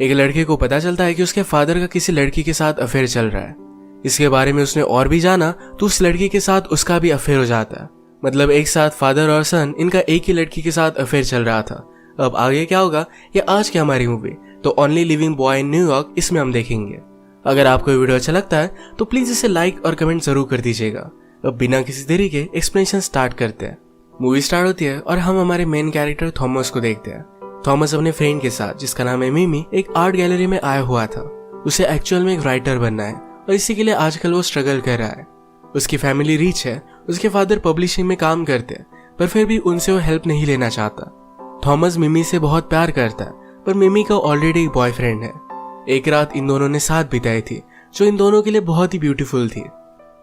एक लड़के को पता चलता है कि उसके फादर का किसी लड़की के साथ अफेयर चल रहा है। इसके बारे में उसने और भी जाना तो उस लड़की के साथ उसका भी अफेयर हो जाता है। मतलब एक साथ फादर और सन, इनका एक ही लड़की के साथ अफेयर चल रहा था। अब आगे क्या होगा ये आज की हमारी मूवी तो only living boy in New York, इसमें हम देखेंगे। अगर आपको ये वीडियो अच्छा लगता है तो प्लीज इसे लाइक और कमेंट जरूर कर दीजिएगा। अब बिना किसी देरी के एक्सप्लेनेशन स्टार्ट करते हैं। मूवी स्टार्ट होती है और हम हमारे मेन कैरेक्टर थॉमस को देखते हैं। थॉमस अपने फ्रेंड के साथ, जिसका नाम है मिमी, एक आर्ट गैलरी में आया हुआ था। उसे एक्चुअल में एक राइटर बनना है और इसी के लिए आजकल वो स्ट्रगल कर रहा है। उसकी फैमिली रिच है, उसके फादर पब्लिशिंग में काम करते हैं, पर फिर भी उनसे वो हेल्प नहीं लेना चाहता। थॉमस मिमी से बहुत प्यार करता है, पर मिमी का ऑलरेडी एक बॉयफ्रेंड है। एक रात इन दोनों ने साथ बिताई थी जो इन दोनों के लिए बहुत ही ब्यूटीफुल थी।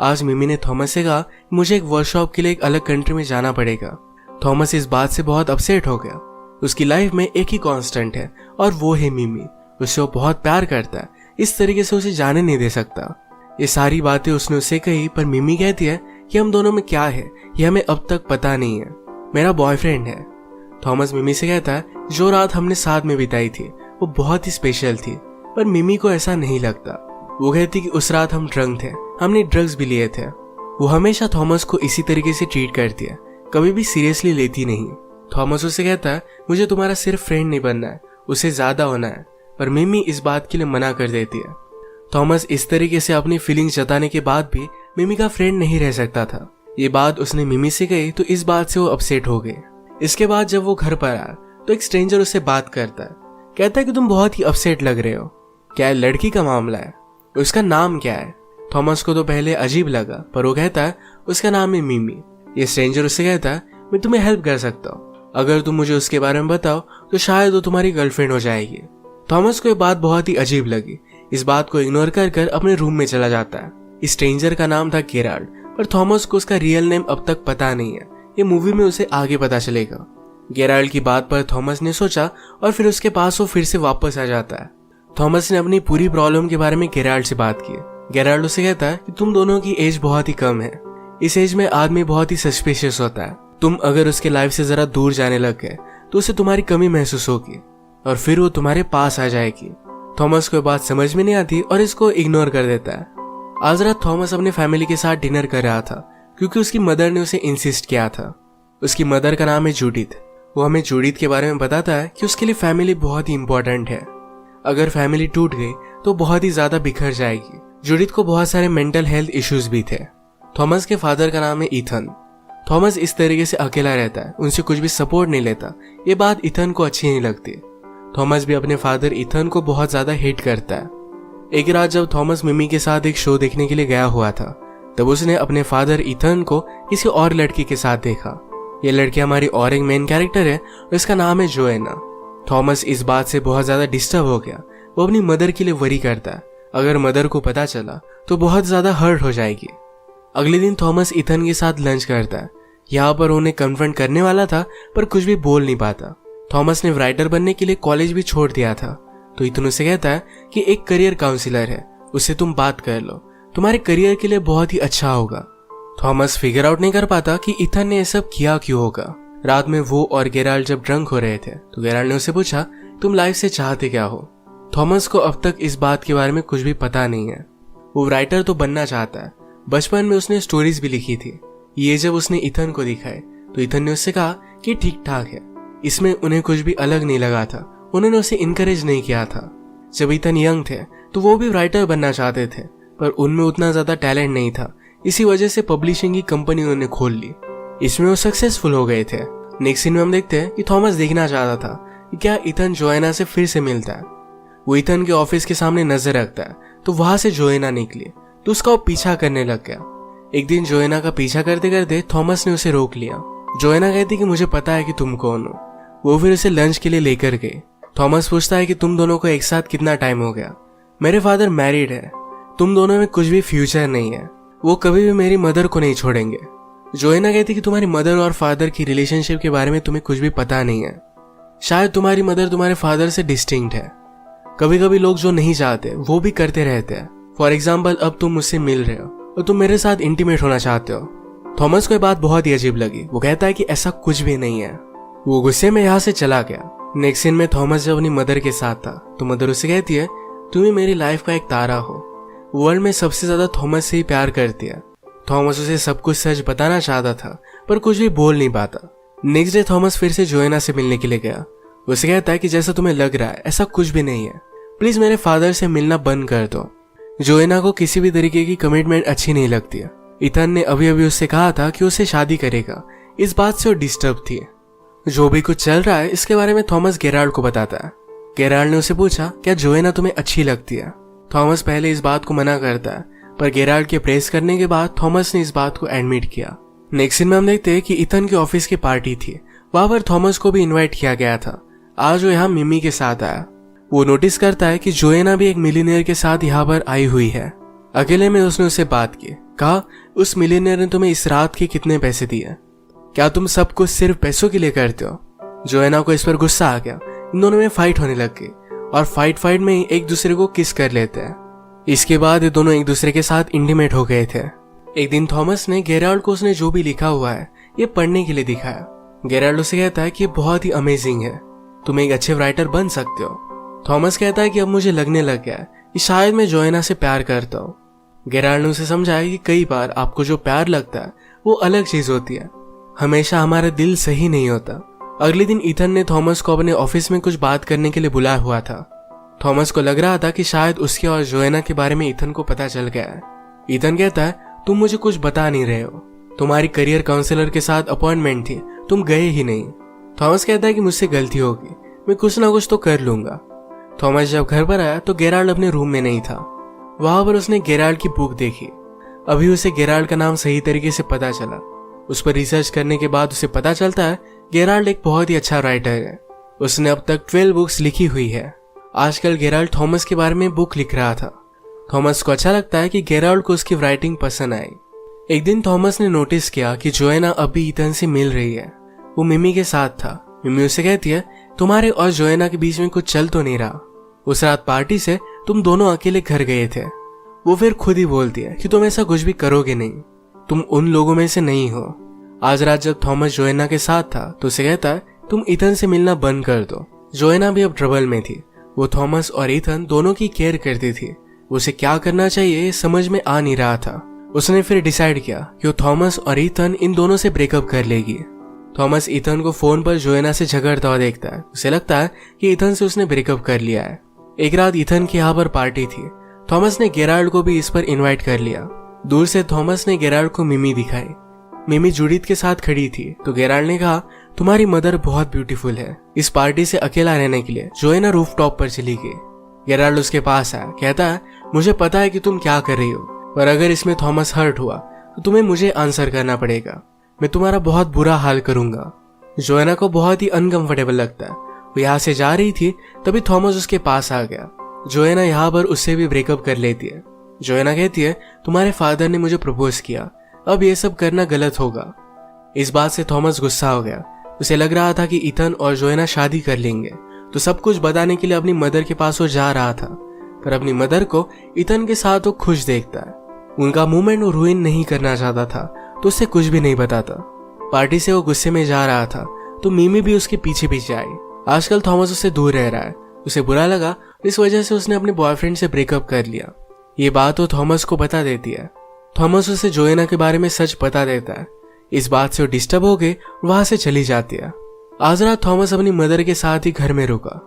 आज मिमी ने थॉमस से कहा मुझे एक वर्कशॉप के लिए एक अलग कंट्री में जाना पड़ेगा। थॉमस इस बात से बहुत अपसेट हो गया। उसकी लाइफ में एक ही कांस्टेंट है और वो है मिमी। उससे वो बहुत प्यार करता है, इस तरीके से उसे जाने नहीं दे सकता। ये सारी बातें उसने उससे कही, पर मिमी कहती है कि हम दोनों में क्या है ये हमें अब तक पता नहीं है, मेरा बॉयफ्रेंड है। थॉमस मिमी से कहता है जो रात हमने साथ में बिताई थी वो बहुत ही स्पेशल थी, पर मिमी को ऐसा नहीं लगता। वो कहती कि उस रात हम ड्रंक थे, हमने ड्रग्स भी लिए थे। वो हमेशा थॉमस को इसी तरीके से ट्रीट करती है, कभी भी सीरियसली लेती नहीं। थॉमस उसे कहता है मुझे तुम्हारा सिर्फ फ्रेंड नहीं बनना है, उससे ज्यादा होना है, पर मिमी इस बात के लिए मना कर देती है। थॉमस इस तरीके से अपनी फीलिंग्स जताने के बाद भी मिमी का फ्रेंड नहीं रह सकता था। ये बात उसने मिमी से कही तो इस बात से वो अपसेट हो गए। इसके बाद जब वो घर पर आया तो एक स्ट्रेंजर उससे बात करता है, कहता है कि तुम बहुत ही अपसेट लग रहे हो, क्या लड़की का मामला है, उसका नाम क्या है। थॉमस को तो पहले अजीब लगा, पर वो कहता है उसका नाम है मिमी। ये स्ट्रेंजर उससे कहता है मैं तुम्हें हेल्प कर सकता हूँ, अगर तुम मुझे उसके बारे में बताओ तो शायद वो तुम्हारी गर्लफ्रेंड हो जाएगी। थॉमस को ये बात बहुत ही अजीब लगी। इस बात को इग्नोर कर अपने रूम में चला जाता है। इस स्ट्रेंजर का नाम था गेराल्ड, पर थॉमस को उसका रियल नेम अब तक पता नहीं है। ये मूवी में उसे आगे पता चलेगा। गेराल्ड की बात पर थॉमस ने सोचा और फिर उसके पास वो फिर से वापस आ जाता है। थॉमस ने अपनी पूरी प्रॉब्लम के बारे में गेराल्ड से बात की। गेराल्ड उसे कहता है कि तुम दोनों की एज बहुत ही कम है, इस एज में आदमी बहुत ही सस्पिशियस होता है। तुम अगर उसके लाइफ से जरा दूर जाने लग गए तो उसे तुम्हारी कमी महसूस होगी और फिर वो तुम्हारे पास आ जाएगी। थॉमस को बात समझ में नहीं आती और इसको इग्नोर कर देता है। आज रात थॉमस अपने फैमिली के साथ डिनर कर रहा था क्योंकि उसकी मदर ने उसे इंसिस्ट किया था। उसकी मदर का नाम है जूडिथ। वो हमें जूडिथ के बारे में बताता है कि उसके लिए फैमिली बहुत ही इंपॉर्टेंट है। अगर फैमिली टूट गई तो बहुत ही ज्यादा बिखर जाएगी। जूडिथ को बहुत सारे मेंटल हेल्थ इश्यूज भी थे। थॉमस के फादर का नाम है ईथन। थॉमस इस तरीके से अकेला रहता है, उनसे कुछ भी सपोर्ट नहीं लेता। ये बात ईथन को अच्छी नहीं लगती। थॉमस भी अपने फादर ईथन को बहुत ज्यादा हेट करता है। एक रात जब थॉमस मिमी के साथ एक शो देखने के लिए गया हुआ था तब उसने अपने फादर ईथन को किसी और लड़की के साथ देखा। ये लड़की हमारी और एक मेन कैरेक्टर है और इसका नाम है जोएना। थॉमस इस बात से बहुत ज्यादा डिस्टर्ब हो गया। वो अपनी मदर के लिए वरी करता है, अगर मदर को पता चला तो बहुत ज्यादा हर्ट हो जाएगी। अगले दिन थॉमस ईथन के साथ लंच करता है। यहाँ पर उन्हें कन्फ्रंट करने वाला था पर कुछ भी बोल नहीं पाता। थॉमस ने राइटर बनने के लिए कॉलेज भी छोड़ दिया था तो ईथन उसे कहता है कि एक करियर काउंसलर है, उससे तुम बात कर लो, तुम्हारे करियर के लिए बहुत ही अच्छा होगा। थॉमस फिगर आउट नहीं कर पाता कि ईथन ने ये सब किया क्यों होगा। रात में वो और गेराल्ड जब ड्रंक हो रहे थे तो गेराल्ड ने उसे पूछा तुम लाइफ से चाहते क्या हो। थॉमस को अब तक इस बात के बारे में कुछ भी पता नहीं है। वो राइटर तो बनना चाहता है, बचपन में उसने स्टोरीज भी लिखी थी। ये जब उसने ईथन को दिखाए तो ईथन ने उससे कहा कि ठीक ठाक है। इसमें उन्हें कुछ भी अलग नहीं लगा था, उन्होंने उसे इनकरेज नहीं किया था। जब ईथन यंग थे तो वो भी राइटर बनना चाहते थे, पर उनमें उतना ज्यादा टैलेंट नहीं था। इसी वजह से पब्लिशिंग की कंपनी उन्होंने खोल ली। इसमें वो सक्सेसफुल हो गए थे। नेक्स्ट सीन में हम देखते हैं कि थॉमस देखना चाहता था कि क्या ईथन जोएना से फिर से मिलता है। वो ईथन के ऑफिस के सामने नजर रखता है तो वहां से जोएना निकली तो उसका वो पीछा करने लग गया। एक दिन जोएना का पीछा करते करते थॉमस ने उसे रोक लिया। जोएना कहती कि मुझे पता है कि तुम कौन हो। वो फिर उसे लंच के लिए लेकर गए। थॉमस पूछता है कि तुम दोनों को एक साथ कितना टाइम हो गया। मेरे फादर मैरिड है, तुम दोनों में कुछ भी फ्यूचर नहीं है, वो कभी भी मेरी मदर को नहीं छोड़ेंगे। जोएना कहती कि तुम्हारी मदर और फादर की रिलेशनशिप के बारे में तुम्हें कुछ भी पता नहीं है। शायद तुम्हारी मदर तुम्हारे फादर से डिस्टिंक्ट है। कभी कभी लोग जो नहीं चाहते वो भी करते रहते हैं। फॉर एग्जाम्पल अब तुम मुझसे मिल रहे हो और तुम मेरे साथ इंटीमेट होना चाहते हो। थॉमस को ये बात बहुत ही अजीब लगी। वो कहता है कि ऐसा कुछ भी नहीं है। वो गुस्से में यहाँ से चला गया। नेक्स्ट सीन में थॉमस जब अपनी मदर के साथ था तो मदर उसे कहती है, तुम ही मेरी लाइफ का एक तारा हो। वर्ल्ड में सबसे ज्यादा थॉमस से ही प्यार करती है। थॉमस उसे सब कुछ सच बताना चाहता था पर कुछ भी बोल नहीं पाता। नेक्स्ट डे थॉमस फिर से जोएना से मिलने के लिए गया। उसे कहता है कि जैसा तुम्हें लग रहा है ऐसा कुछ भी नहीं है, प्लीज मेरे फादर से मिलना बंद कर दो। जोएना को किसी भी तरीके की कमिटमेंट अच्छी नहीं लगती है। इथन ने अभी अभी उससे कहा था कि उसे शादी करेगा, इस बात से वो डिस्टर्ब थी। जो भी कुछ चल रहा है इसके बारे में थॉमस गेराल्ड को बताता है। गेराल्ड ने उसे पूछा, क्या जोएना तुम्हें अच्छी लगती है? थॉमस पहले इस बात को मना करता है पर गेराल्ड के प्रेस करने के बाद थॉमस ने इस बात को एडमिट किया। नेक्स्ट सीन में हम देखते हैं कि इथन के ऑफिस की पार्टी थी, वहां पर थॉमस को भी इनवाइट किया गया था। आज वो यहाँ मिमी के साथ आया। वो नोटिस करता है कि जोएना भी एक मिलीनियर के साथ यहाँ पर आई हुई है। अकेले में उसने उससे बात की, कहा उस मिलीनियर ने तुम्हें इस रात के कितने पैसे दिए? क्या तुम सब कुछ सिर्फ पैसों के लिए करते हो? जोएना को इस पर गुस्सा आ गया। इन दोनों में फाइट होने लग गई और फाइट में ही एक दूसरे को किस कर लेते हैं। इसके बाद ये दोनों एक दूसरे के साथ इंटीमेट हो गए थे। एक दिन थॉमस ने गेराल्ड को उसने जो भी लिखा हुआ है ये पढ़ने के लिए दिखाया। गेराल्ड उसे कहता है कि ये बहुत ही अमेजिंग है, तुम एक अच्छे राइटर बन सकते हो। थॉमस कहता है कि अब मुझे लगने लग गया है कि शायद मैं जोएना से प्यार करता हूँ। गेराल्ड ने उसे समझाया कि कई बार आपको जो प्यार लगता है वो अलग चीज होती है, हमेशा हमारा दिल सही नहीं होता। अगले दिन इथन ने थॉमस को अपने ऑफिस में कुछ बात करने के लिए बुलाया हुआ था। थॉमस को लग रहा था कि शायद उसके और जोएना के बारे में इथन को पता चल गया है। इथन कहता है, तुम मुझे कुछ बता नहीं रहे हो, तुम्हारी करियर काउंसलर के साथ अपॉइंटमेंट थी, तुम गए ही नहीं। थॉमस कहता है कि मुझसे गलती होगी, मैं कुछ ना कुछ तो कर लूंगा। थॉमस जब घर पर आया तो गेराल्ड अपने रूम में नहीं था। वहां पर उसने गेराल्ड की बुक देखी। अभी उसे गेराल्ड का नाम सही तरीके से पता चला। उस पर रिसर्च करने के बाद उसे पता चलता है गेराल्ड एक बहुत ही अच्छा राइटर है। उसने अब तक 12 बुक्स लिखी हुई है। आजकल गेराल्ड थॉमस के बारे में बुक लिख रहा था। थॉमस को अच्छा लगता है कि गेराल्ड को उसकी राइटिंग पसंद आई। एक दिन थॉमस ने नोटिस किया कि जोएना अभी इथन से मिल रही है। वो मिमी के साथ था। मिमी उसे कहती है, तुम्हारे और जोएना के बीच में कुछ चल तो नहीं रहा? उस रात पार्टी से तुम दोनों अकेले घर गए थे। वो फिर खुद ही बोलती है कि तुम ऐसा कुछ भी करोगे नहीं, तुम उन लोगों में से नहीं हो। आज रात जब थॉमस जोएना के साथ था तो उसे कहता है, तुम इथन से मिलना बंद कर दो। जोएना भी अब ट्रबल में थी। वो थॉमस और इथन दोनों की केयर करती थी। उसे क्या करना चाहिए समझ में आ नहीं रहा था। उसने फिर डिसाइड किया कि वो थॉमस और इथन इन दोनों से ब्रेकअप कर लेगी। थॉमस इथन को फोन पर जोएना से झगड़ता हुआ देखता है। उसे लगता है कि इथन से उसने ब्रेकअप कर लिया है। एक रात इथन की यहाँ पर पार्टी थी। थॉमस ने गेराल्ड को भी इस पर इनवाइट कर लिया। दूर से थॉमस ने गेराल्ड को मिमी दिखाई। मिमी जूडिथ के साथ खड़ी थी तो गेराल्ड ने कहा, तुम्हारी मदर बहुत ब्यूटीफुल है। इस पार्टी से अकेला रहने के लिए जोएना रूफटॉप पर चली गई। गेराल्ड उसके पास आया, कहता है, मुझे पता है कि तुम क्या कर रही हो, पर अगर इसमें थॉमस हर्ट हुआ तो तुम्हें मुझे आंसर करना पड़ेगा। मैं तुम्हारा बहुत बुरा हाल करूंगा। जोएना को बहुत ही अनकंफर्टेबल लगता है। वो यहाँ से जा रही थी तभी थॉमस उसके पास आ गया। जोएना यहाँ पर उससे भी ब्रेकअप कर लेती है। जोएना कहती है, तुम्हारे फादर ने मुझे प्रपोज किया, अब ये सब करना गलत होगा। इस बात से थॉमस गुस्सा हो गया। उसे लग रहा था कि इथन और जोएना शादी कर लेंगे तो सब कुछ बताने के लिए अपनी मदर के पास वो जा रहा था, पर अपनी मदर को इथन के साथ वो खुश देखता है। उनका मूवमेंट वो रुइन नहीं करना चाहता था तो उससे कुछ भी नहीं बताता। पार्टी से वो गुस्से में जा रहा था तो मिमी भी उसके पीछे पीछे आई। आजकल थॉमस उससे दूर रह रहा है। उसे बुरा लगा, इस वजह से उसने अपने बॉयफ्रेंड से ब्रेकअप कर लिया। ये बात वो थॉमस को बता देती है। थॉमस उसे जोएना के बारे में सच बता देता है। इस बात से वो डिस्टर्ब हो गई, वहां से चली जाती है। आज रात थॉमस अपनी मदर के साथ ही घर में रुका।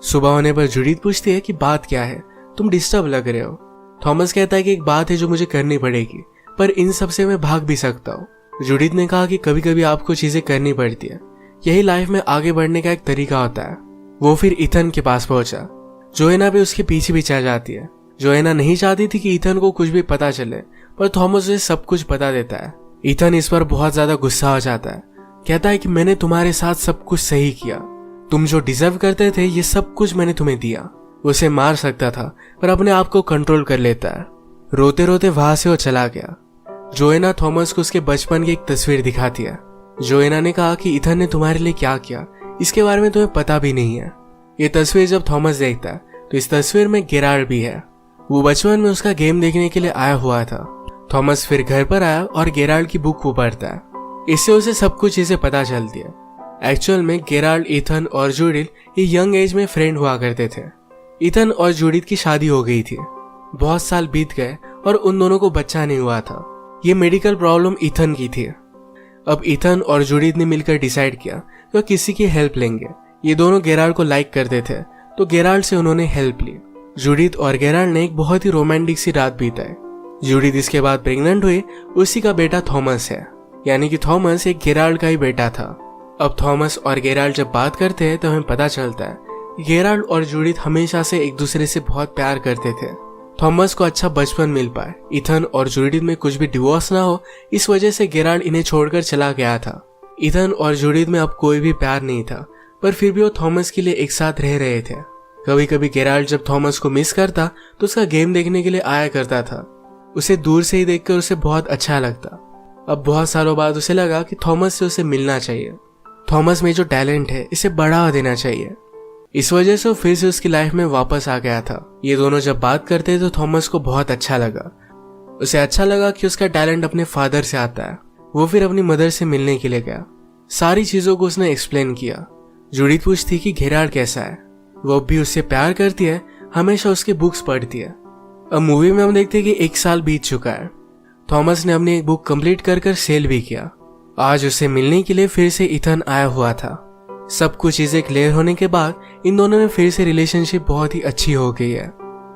सुबह होने पर जूडिथ पूछती है कि बात क्या है, तुम डिस्टर्ब लग रहे हो। थॉमस कहता है कि एक बात है जो मुझे करनी पड़ेगी, पर इन सब से मैं भाग भी सकता हूँ। जूडिथ ने कहा कि कभी कभी आपको चीजें करनी पड़ती है, यही लाइफ में आगे बढ़ने का एक तरीका होता है। वो फिर इथन के पास पहुंचा। जोएना भी उसके पीछे पीछे जाती है। जोएना नहीं चाहती थी कि इथन को कुछ भी पता चले, पर थॉमस उसे सब कुछ बता देता है। इथन इस पर बहुत ज्यादा गुस्सा हो जाता है। कहता है कि मैंने तुम्हारे साथ सब कुछ सही किया, तुम जो डिजर्व करते थे ये सब कुछ मैंने तुम्हें दिया। उसे मार सकता था पर अपने आप को कंट्रोल कर लेता है। रोते रोते वहां से वो चला गया। जोएना थॉमस को उसके बचपन की एक तस्वीर दिखाती है। जोएना ने कहा कि इथन ने तुम्हारे लिए क्या किया इसके बारे में तुम्हें पता भी नहीं है। ये तस्वीर जब थॉमस देखता है तो इस तस्वीर में गेराल्ड भी है। वो बचपन में उसका गेम देखने के लिए आया हुआ था। थॉमस फिर घर पर आया और गेराल्ड की बुक को पढ़ता है। इससे उसे सब कुछ चीजें पता चलती है। एक्चुअल में गेराल्ड, ईथन और जूडिथ ये यंग एज में फ्रेंड हुआ करते थे। ईथन और जूडिथ की शादी हो गई थी। बहुत साल बीत गए और उन दोनों को बच्चा नहीं हुआ था। ये मेडिकल प्रॉब्लम ईथन की थी। अब ईथन और जूडिथ ने मिलकर डिसाइड किया कि वो किसी की हेल्प लेंगे। ये दोनों गेराल्ड को लाइक करते थे तो गेराल्ड से उन्होंने हेल्प ली। जूडिथ और गेराल्ड ने एक बहुत ही रोमांटिक सी रात बिताई। जूडिथ इसके बाद प्रेग्नेंट हुई। उसी का बेटा थॉमस है, यानी कि थॉमस एक गेराल्ड का ही बेटा था। अब थॉमस और गेराल्ड जब बात करते हैं तो हमें पता चलता है गेराल्ड और जूडिथ हमेशा से एक दूसरे से बहुत प्यार करते थे। थॉमस को अच्छा बचपन मिल पाए, ईथन और जूडिथ में कुछ भी डिवोर्स ना हो, इस वजह से गेराल्ड इन्हें छोड़कर चला गया था। ईथन और जूडिथ में अब कोई भी प्यार नहीं था, पर फिर भी वो थॉमस के लिए एक साथ रह रहे थे। कभी कभी गेराल्ड जब थॉमस को मिस करता तो उसका गेम देखने के लिए आया करता था। उसे दूर से ही देखकर उसे बहुत अच्छा लगता। अब बहुत सालों बाद उसे लगा कि थॉमस से उसे मिलना चाहिए। थॉमस में जो टैलेंट है इसे बढ़ावा देना चाहिए। इस वजह से वो फिर से उसकी लाइफ में वापस आ गया था। ये दोनों जब बात करते तो थॉमस को बहुत अच्छा लगा। उसे अच्छा लगा कि उसका टैलेंट अपने फादर से आता है। वो फिर अपनी मदर से मिलने के लिए गया। सारी चीजों को उसने एक्सप्लेन किया। जूडिथ पूछती कि गेराल्ड कैसा है। वो भी उससे प्यार करती है, हमेशा उसके बुक्स पढ़ती है। अब मूवी में हम देखते हैं कि 1 साल बीत चुका है। थॉमस ने अपनी एक बुक कंप्लीट कर सेल भी किया। आज उसे मिलने के लिए फिर से ईथन आया हुआ था। सब कुछ चीजें क्लियर होने के बाद इन दोनों में फिर से रिलेशनशिप बहुत ही अच्छी हो गई है।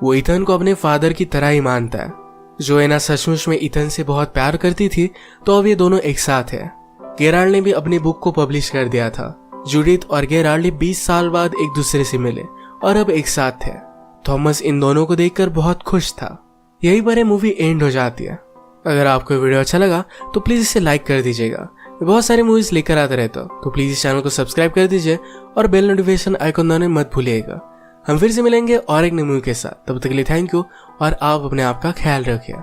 वो ईथन को अपने फादर की तरह ही मानता है। जोएना सचमुच में ईथन से बहुत प्यार करती थी, तो अब ये दोनों एक साथ है। गेराल्ड ने भी अपनी बुक को पब्लिश कर दिया था। जूडिथ और गेराल्ड 20 साल बाद एक दूसरे से मिले और अब एक साथ थे। थॉमस इन दोनों को देखकर बहुत खुश था। यही पर मूवी एंड हो जाती है। अगर आपको वीडियो अच्छा लगा तो प्लीज इसे लाइक कर दीजिएगा। बहुत सारी मूवीज लेकर आते रहता हूँ, तो प्लीज इस चैनल को सब्सक्राइब कर दीजिए और बेल नोटिफिकेशन आइकन दबाना मत भूलिएगा। हम फिर से मिलेंगे और एक नई मूवी के साथ। तब तक के लिए थैंक यू और आप अपने आप का ख्याल रखिए।